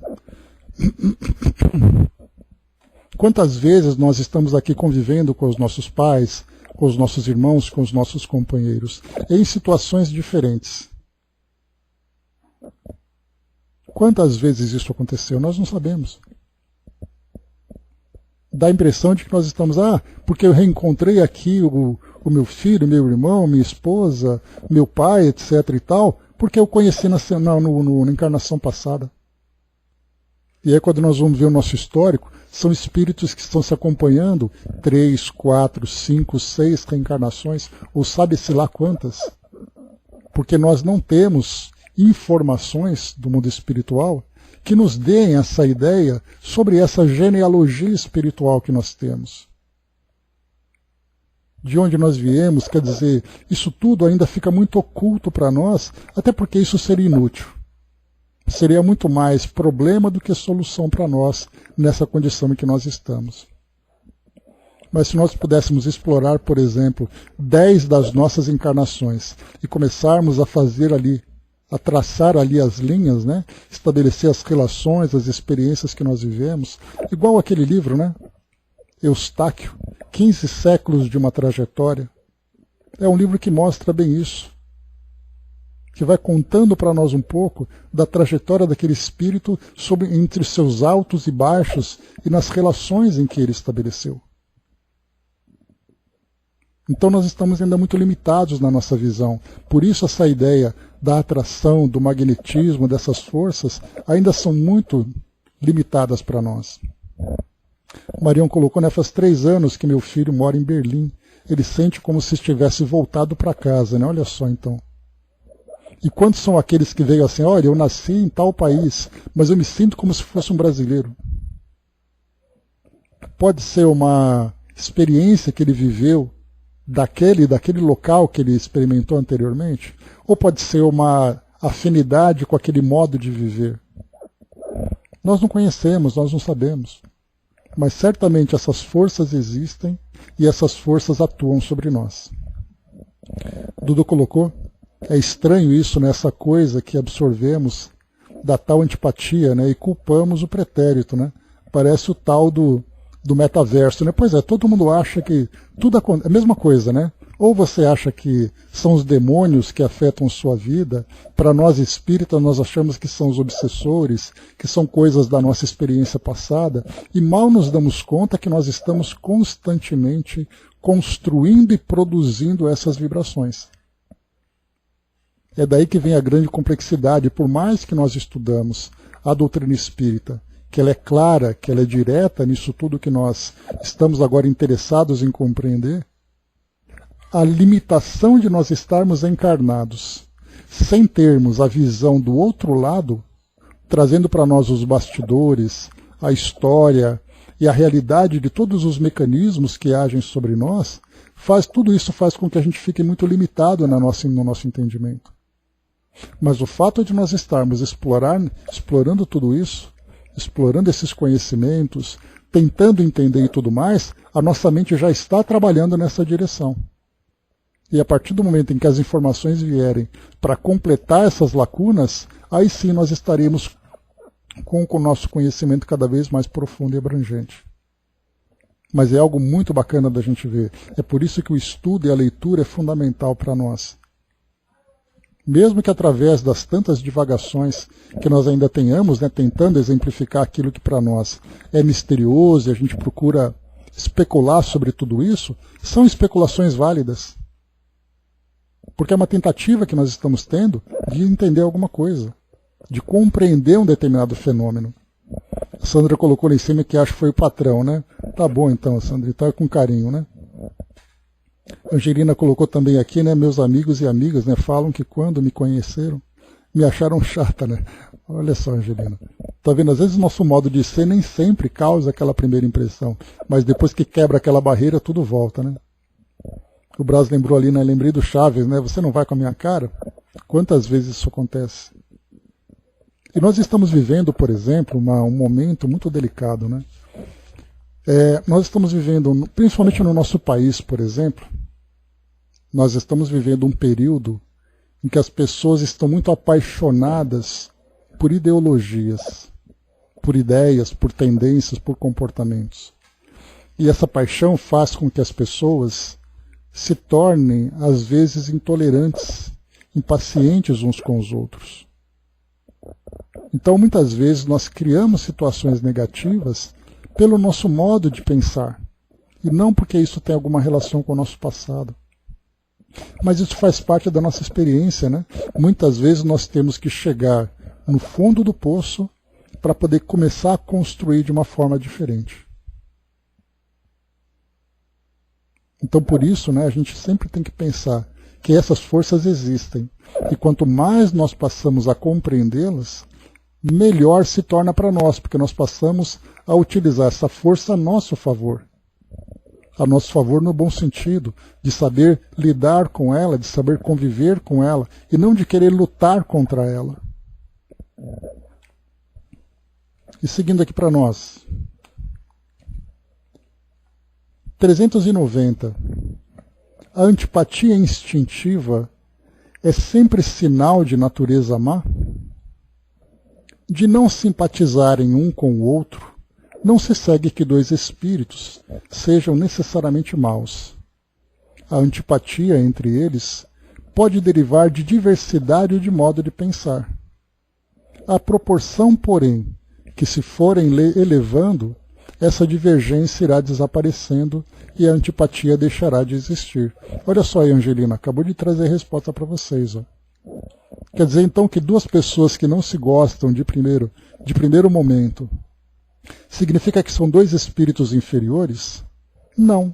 Quantas vezes nós estamos aqui convivendo com os nossos pais, com os nossos irmãos, com os nossos companheiros, em situações diferentes. Quantas vezes isso aconteceu? Nós não sabemos. Dá a impressão de que nós estamos, porque eu reencontrei aqui o meu filho, meu irmão, minha esposa, meu pai, etc. e tal, porque eu conheci na encarnação passada. E aí quando nós vamos ver o nosso histórico, são espíritos que estão se acompanhando 3, 4, 5, 6 reencarnações, ou sabe-se lá quantas. Porque nós não temos informações do mundo espiritual que nos deem essa ideia sobre essa genealogia espiritual que nós temos. De onde nós viemos, quer dizer, isso tudo ainda fica muito oculto para nós, até porque isso seria inútil. Seria muito mais problema do que solução para nós nessa condição em que nós estamos. Mas se nós pudéssemos explorar, por exemplo, 10 das nossas encarnações e começarmos a fazer ali, a traçar ali as linhas, né? Estabelecer as relações, as experiências que nós vivemos, igual aquele livro, né? Eustáquio, 15 séculos de uma trajetória. É um livro que mostra bem isso, que vai contando para nós um pouco da trajetória daquele espírito entre os seus altos e baixos e nas relações em que ele estabeleceu. Então nós estamos ainda muito limitados na nossa visão. Por isso essa ideia da atração, do magnetismo, dessas forças, ainda são muito limitadas para nós. O Marião colocou, né, faz 3 anos que meu filho mora em Berlim. Ele sente como se estivesse voltado para casa, né? Olha só então. E quantos são aqueles que veio assim, olha, eu nasci em tal país, mas eu me sinto como se fosse um brasileiro. Pode ser uma experiência que ele viveu daquele local que ele experimentou anteriormente, ou pode ser uma afinidade com aquele modo de viver. Nós não conhecemos, nós não sabemos. Mas certamente essas forças existem e essas forças atuam sobre nós. Dudu colocou, é estranho isso, né, essa coisa que absorvemos da tal antipatia, né, e culpamos o pretérito, né? Parece o tal do metaverso, né? Pois é, todo mundo acha que tudo acontece, a mesma coisa, né? Ou você acha que são os demônios que afetam sua vida, para nós espíritas nós achamos que são os obsessores, que são coisas da nossa experiência passada, e mal nos damos conta que nós estamos constantemente construindo e produzindo essas vibrações. É daí que vem a grande complexidade, por mais que nós estudamos a doutrina espírita, que ela é clara, que ela é direta nisso tudo que nós estamos agora interessados em compreender, a limitação de nós estarmos encarnados, sem termos a visão do outro lado, trazendo para nós os bastidores, a história e a realidade de todos os mecanismos que agem sobre nós, tudo isso faz com que a gente fique muito limitado no nosso entendimento. Mas o fato de nós estarmos explorando tudo isso, explorando esses conhecimentos, tentando entender e tudo mais, a nossa mente já está trabalhando nessa direção. E a partir do momento em que as informações vierem para completar essas lacunas, aí sim nós estaremos com o nosso conhecimento cada vez mais profundo e abrangente. Mas é algo muito bacana da gente ver. É por isso que o estudo e a leitura é fundamental para nós. Mesmo que através das tantas divagações que nós ainda tenhamos, né, tentando exemplificar aquilo que para nós é misterioso e a gente procura especular sobre tudo isso, são especulações válidas. Porque é uma tentativa que nós estamos tendo de entender alguma coisa, de compreender um determinado fenômeno. A Sandra colocou lá em cima que acho que foi o patrão, né? Tá bom então, Sandra, então é com carinho, né? A Angelina colocou também aqui, né? Meus amigos e amigas, né, falam que quando me conheceram, me acharam chata, né? Olha só, Angelina. Tá vendo? Às vezes o nosso modo de ser nem sempre causa aquela primeira impressão, mas depois que quebra aquela barreira, tudo volta, né? O Braz lembrou ali, né? Lembrei do Chaves, né? Você não vai com a minha cara? Quantas vezes isso acontece? E nós estamos vivendo, por exemplo, um momento muito delicado, né? Nós estamos vivendo, principalmente no nosso país, por exemplo, nós estamos vivendo um período em que as pessoas estão muito apaixonadas por ideologias, por ideias, por tendências, por comportamentos. E essa paixão faz com que as pessoas se tornem, às vezes, intolerantes, impacientes uns com os outros. Então, muitas vezes, nós criamos situações negativas pelo nosso modo de pensar, e não porque isso tem alguma relação com o nosso passado. Mas isso faz parte da nossa experiência, né? Muitas vezes nós temos que chegar no fundo do poço para poder começar a construir de uma forma diferente. Então, por isso, né, a gente sempre tem que pensar que essas forças existem. E quanto mais nós passamos a compreendê-las, melhor se torna para nós, porque nós passamos a utilizar essa força a nosso favor. A nosso favor no bom sentido, de saber lidar com ela, de saber conviver com ela, e não de querer lutar contra ela. E seguindo aqui para nós. 390. A antipatia instintiva é sempre sinal de natureza má? De não simpatizarem um com o outro, não se segue que dois espíritos sejam necessariamente maus. A antipatia entre eles pode derivar de diversidade de modo de pensar. À proporção, porém, que se forem elevando, essa divergência irá desaparecendo e a antipatia deixará de existir. Olha só aí, Angelina, acabou de trazer a resposta para vocês. Ó. Quer dizer, então, que duas pessoas que não se gostam de primeiro momento, significa que são dois espíritos inferiores? Não.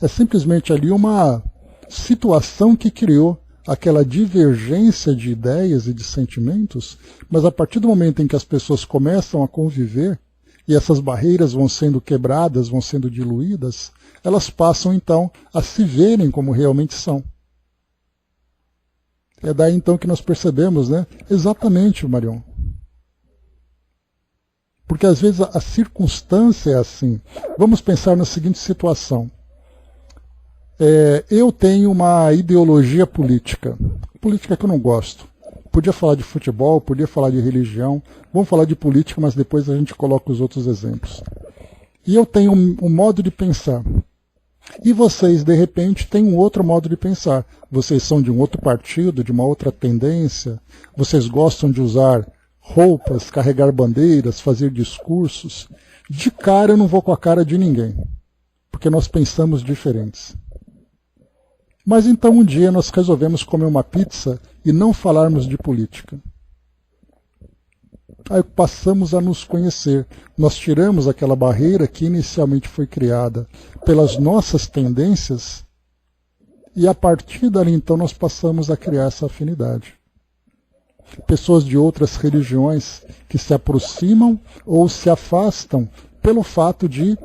É simplesmente ali uma situação que criou aquela divergência de ideias e de sentimentos, mas a partir do momento em que as pessoas começam a conviver, e essas barreiras vão sendo quebradas, vão sendo diluídas, elas passam então a se verem como realmente são. É daí então que nós percebemos, né? Exatamente, Marion. Porque às vezes a circunstância é assim. Vamos pensar na seguinte situação. Eu tenho uma ideologia política que eu não gosto. Podia falar de futebol, podia falar de religião, vamos falar de política, mas depois a gente coloca os outros exemplos. E eu tenho um modo de pensar. E vocês, de repente, têm um outro modo de pensar. Vocês são de um outro partido, de uma outra tendência, vocês gostam de usar roupas, carregar bandeiras, fazer discursos. De cara eu não vou com a cara de ninguém, porque nós pensamos diferentes. Mas então um dia nós resolvemos comer uma pizza e não falarmos de política. Aí passamos a nos conhecer. Nós tiramos aquela barreira que inicialmente foi criada pelas nossas tendências e a partir dali então nós passamos a criar essa afinidade. Pessoas de outras religiões que se aproximam ou se afastam pelo fato de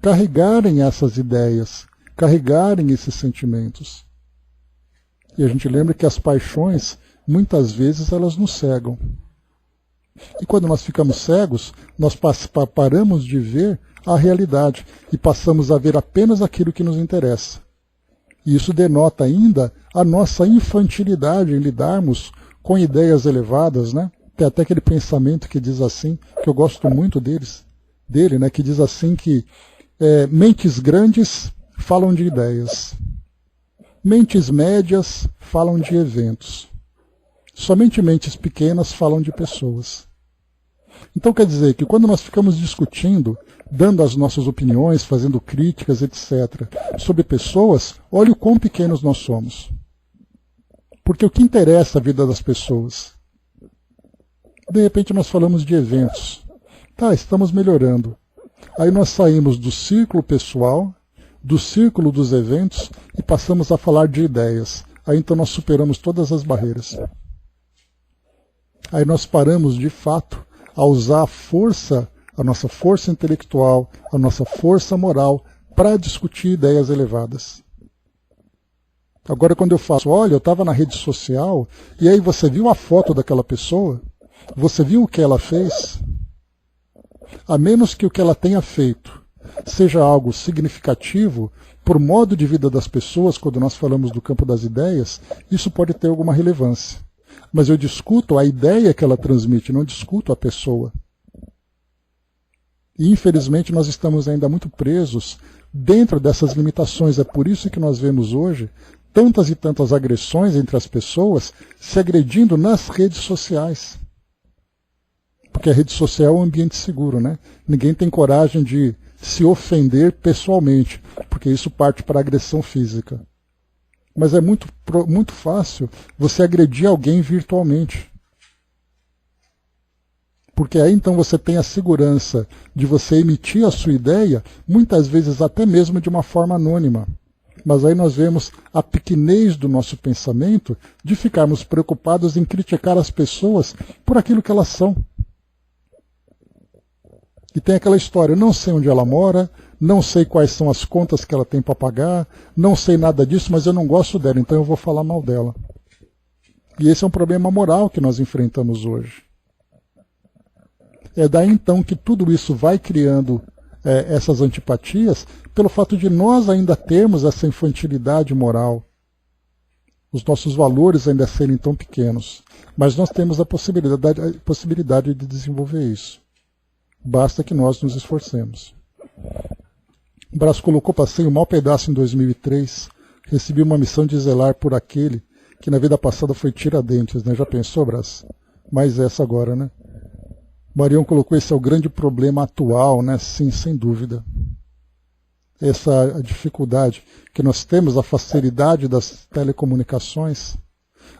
carregarem essas ideias, carregarem esses sentimentos. E a gente lembra que as paixões, muitas vezes, elas nos cegam. E quando nós ficamos cegos, nós paramos de ver a realidade e passamos a ver apenas aquilo que nos interessa. E isso denota ainda a nossa infantilidade em lidarmos com ideias elevadas, né? Tem até aquele pensamento que diz assim, que eu gosto muito dele, né? Que diz assim que mentes grandes falam de ideias. Mentes médias falam de eventos. Somente mentes pequenas falam de pessoas. Então quer dizer que quando nós ficamos discutindo, dando as nossas opiniões, fazendo críticas, etc., sobre pessoas, olha o quão pequenos nós somos. Porque o que interessa a vida das pessoas? De repente nós falamos de eventos. Tá, estamos melhorando. Aí nós saímos do círculo pessoal, do círculo dos eventos e passamos a falar de ideias. Aí então nós superamos todas as barreiras. Aí nós paramos, de fato, a usar a nossa força intelectual, a nossa força moral, para discutir ideias elevadas. Agora quando eu faço, olha, eu estava na rede social, e aí você viu a foto daquela pessoa? Você viu o que ela fez? A menos que o que ela tenha feito seja algo significativo por modo de vida das pessoas, quando nós falamos do campo das ideias, isso pode ter alguma relevância. Mas eu discuto a ideia que ela transmite, não discuto a pessoa. E infelizmente nós estamos ainda muito presos dentro dessas limitações. É por isso que nós vemos hoje tantas e tantas agressões entre as pessoas se agredindo nas redes sociais. Porque a rede social é um ambiente seguro, né? Ninguém tem coragem de se ofender pessoalmente, porque isso parte para agressão física. Mas é muito fácil você agredir alguém virtualmente. Porque aí então você tem a segurança de você emitir a sua ideia, muitas vezes até mesmo de uma forma anônima. Mas aí nós vemos a pequenez do nosso pensamento de ficarmos preocupados em criticar as pessoas por aquilo que elas são. E tem aquela história, eu não sei onde ela mora, não sei quais são as contas que ela tem para pagar, não sei nada disso, mas eu não gosto dela, então eu vou falar mal dela. E esse é um problema moral que nós enfrentamos hoje. É daí então que tudo isso vai criando essas antipatias, pelo fato de nós ainda termos essa infantilidade moral, os nossos valores ainda serem tão pequenos. Mas nós temos a possibilidade de desenvolver isso. Basta que nós nos esforcemos. O Brás colocou, passei um mau pedaço em 2003, recebi uma missão de zelar por aquele que na vida passada foi Tiradentes, né? Já pensou, Brás? Mais essa agora, né? Marião colocou, esse é o grande problema atual, né? Sim, sem dúvida. Essa dificuldade que nós temos, a facilidade das telecomunicações,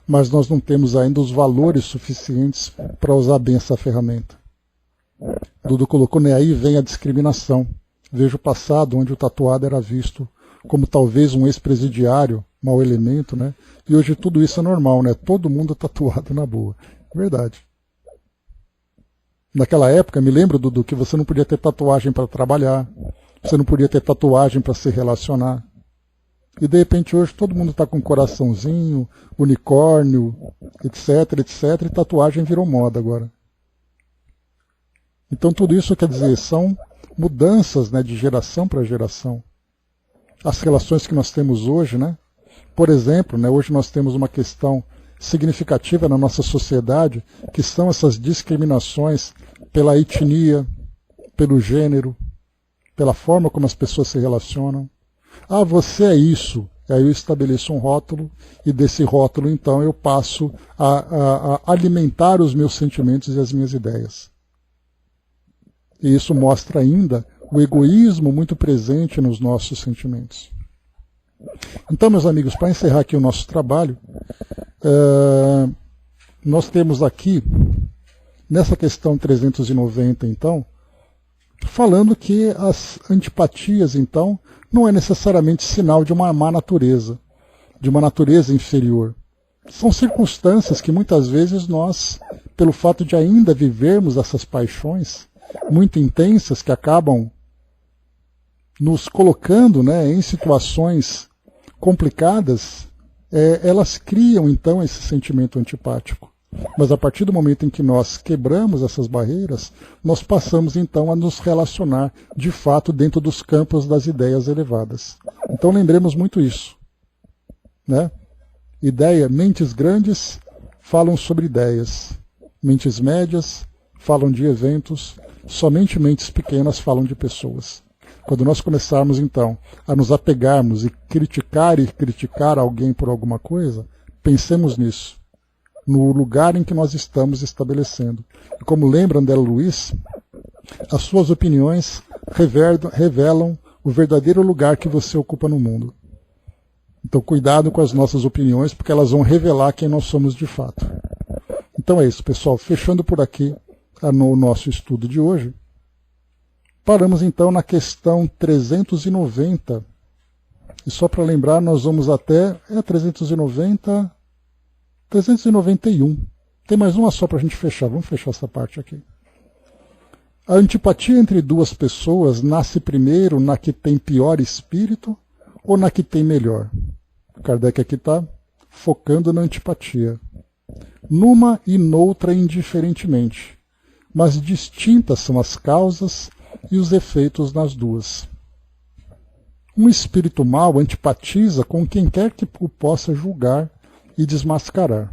mas nós não temos ainda os valores suficientes para usar bem essa ferramenta. Dudu colocou, né, aí vem a discriminação. Vejo o passado onde o tatuado era visto como talvez um ex-presidiário, mau elemento, né? E hoje tudo isso é normal, né? Todo mundo tatuado na boa. Verdade. Naquela época, me lembro, Dudu, que você não podia ter tatuagem para trabalhar, você não podia ter tatuagem para se relacionar. E de repente hoje todo mundo está com coraçãozinho, unicórnio, etc, etc, e tatuagem virou moda agora. Então tudo isso quer dizer, são mudanças, né, de geração para geração. As relações que nós temos hoje, né? Por exemplo, né, hoje nós temos uma questão significativa na nossa sociedade, que são essas discriminações pela etnia, pelo gênero, pela forma como as pessoas se relacionam. Ah, você é isso. Aí eu estabeleço um rótulo, e desse rótulo, então, eu passo a alimentar os meus sentimentos e as minhas ideias. E isso mostra ainda o egoísmo muito presente nos nossos sentimentos. Então, meus amigos, para encerrar aqui o nosso trabalho, nós temos aqui, nessa questão 390, então, falando que as antipatias, então, não é necessariamente sinal de uma má natureza, de uma natureza inferior. São circunstâncias que muitas vezes nós, pelo fato de ainda vivermos essas paixões muito intensas que acabam nos colocando, né, em situações complicadas, elas criam então esse sentimento antipático. Mas a partir do momento em que nós quebramos essas barreiras, nós passamos então a nos relacionar de fato dentro dos campos das ideias elevadas. Então lembremos muito isso, né? Mentes grandes falam sobre ideias, mentes médias falam de eventos, somente mentes pequenas falam de pessoas. Quando nós começarmos, então, a nos apegarmos e criticar alguém por alguma coisa, pensemos nisso, no lugar em que nós estamos estabelecendo. E como lembra André Luiz, as suas opiniões revelam o verdadeiro lugar que você ocupa no mundo. Então, cuidado com as nossas opiniões, porque elas vão revelar quem nós somos de fato. Então é isso, pessoal. Fechando por aqui no nosso estudo de hoje, paramos então na questão 390. E só para lembrar, nós vamos até 391. Tem mais uma só para a gente fechar. Vamos fechar essa parte aqui. A antipatia entre duas pessoas nasce primeiro na que tem pior espírito ou na que tem melhor? Kardec aqui está focando na antipatia. Numa e noutra indiferentemente, mas distintas são as causas e os efeitos nas duas. Um espírito mau antipatiza com quem quer que o possa julgar e desmascarar.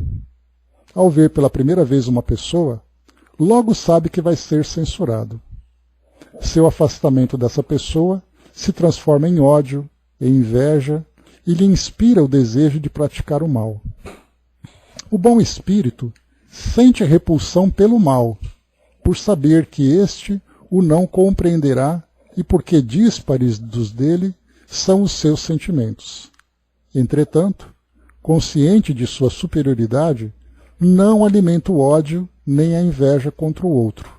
Ao ver pela primeira vez uma pessoa, logo sabe que vai ser censurado. Seu afastamento dessa pessoa se transforma em ódio, em inveja, e lhe inspira o desejo de praticar o mal. O bom espírito sente a repulsão pelo mal, por saber que este o não compreenderá e porque díspares dos dele são os seus sentimentos. Entretanto, consciente de sua superioridade, não alimenta o ódio nem a inveja contra o outro.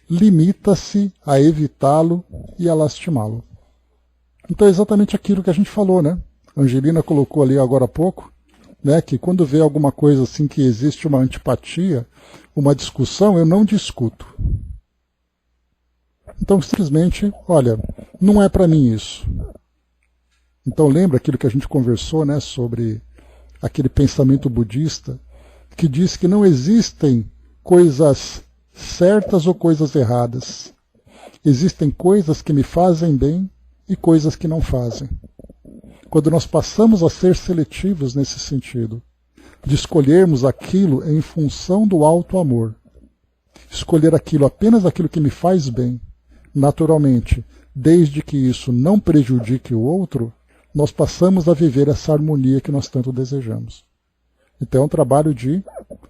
Limita-se a evitá-lo e a lastimá-lo. Então é exatamente aquilo que a gente falou, né? A Angelina colocou ali agora há pouco, né, que quando vê alguma coisa assim que existe uma antipatia, uma discussão, eu não discuto. Então simplesmente, olha, não é para mim isso. Então lembra aquilo que a gente conversou, né, sobre aquele pensamento budista que diz que não existem coisas certas ou coisas erradas. Existem coisas que me fazem bem e coisas que não fazem. Quando nós passamos a ser seletivos nesse sentido, de escolhermos aquilo em função do alto amor, escolher apenas aquilo que me faz bem, naturalmente, desde que isso não prejudique o outro, nós passamos a viver essa harmonia que nós tanto desejamos. Então é um trabalho de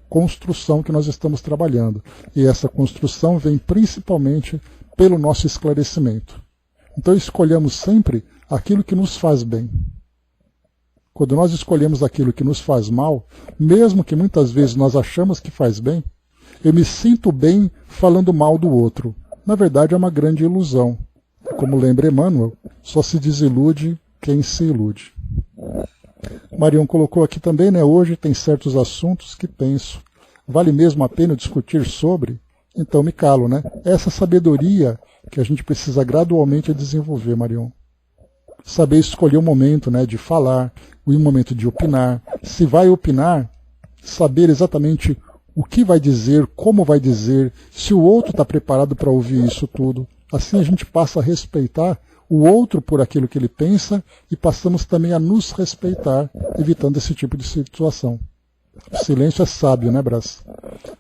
construção que nós estamos trabalhando. E essa construção vem principalmente pelo nosso esclarecimento. Então escolhamos sempre aquilo que nos faz bem. Quando nós escolhemos aquilo que nos faz mal, mesmo que muitas vezes nós achamos que faz bem, eu me sinto bem falando mal do outro. Na verdade é uma grande ilusão. Como lembra Emmanuel, só se desilude quem se ilude. Marion colocou aqui também, né, hoje tem certos assuntos que penso, vale mesmo a pena discutir sobre? Então me calo, né? Essa sabedoria que a gente precisa gradualmente desenvolver, Marion. Saber escolher o momento, né, de falar, o momento de opinar. Se vai opinar, saber exatamente o que vai dizer, como vai dizer, se o outro está preparado para ouvir isso tudo. Assim a gente passa a respeitar o outro por aquilo que ele pensa e passamos também a nos respeitar, evitando esse tipo de situação. O silêncio é sábio, né, Brás?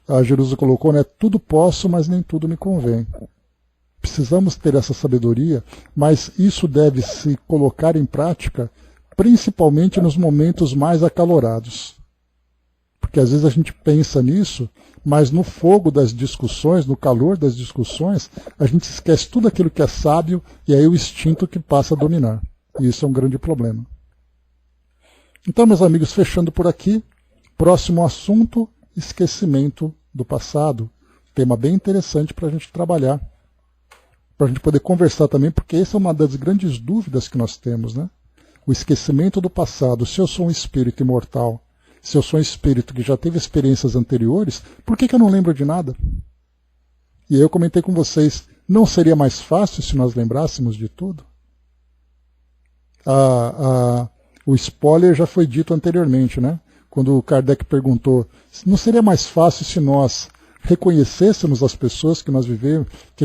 A Jerusa colocou, né, tudo posso, mas nem tudo me convém. Precisamos ter essa sabedoria, mas isso deve se colocar em prática principalmente nos momentos mais acalorados. Porque às vezes a gente pensa nisso, mas no fogo das discussões, no calor das discussões, a gente esquece tudo aquilo que é sábio e aí o instinto que passa a dominar. E isso é um grande problema. Então, meus amigos, fechando por aqui, próximo assunto, esquecimento do passado. Tema bem interessante para a gente trabalhar, para a gente poder conversar também, porque essa é uma das grandes dúvidas que nós temos, né? O esquecimento do passado. Se eu sou um espírito imortal, se eu sou um espírito que já teve experiências anteriores, por que eu não lembro de nada? E aí eu comentei com vocês, não seria mais fácil se nós lembrássemos de tudo? O spoiler já foi dito anteriormente, né? Quando o Kardec perguntou, não seria mais fácil se nós reconhecêssemos as pessoas que nós vivemos,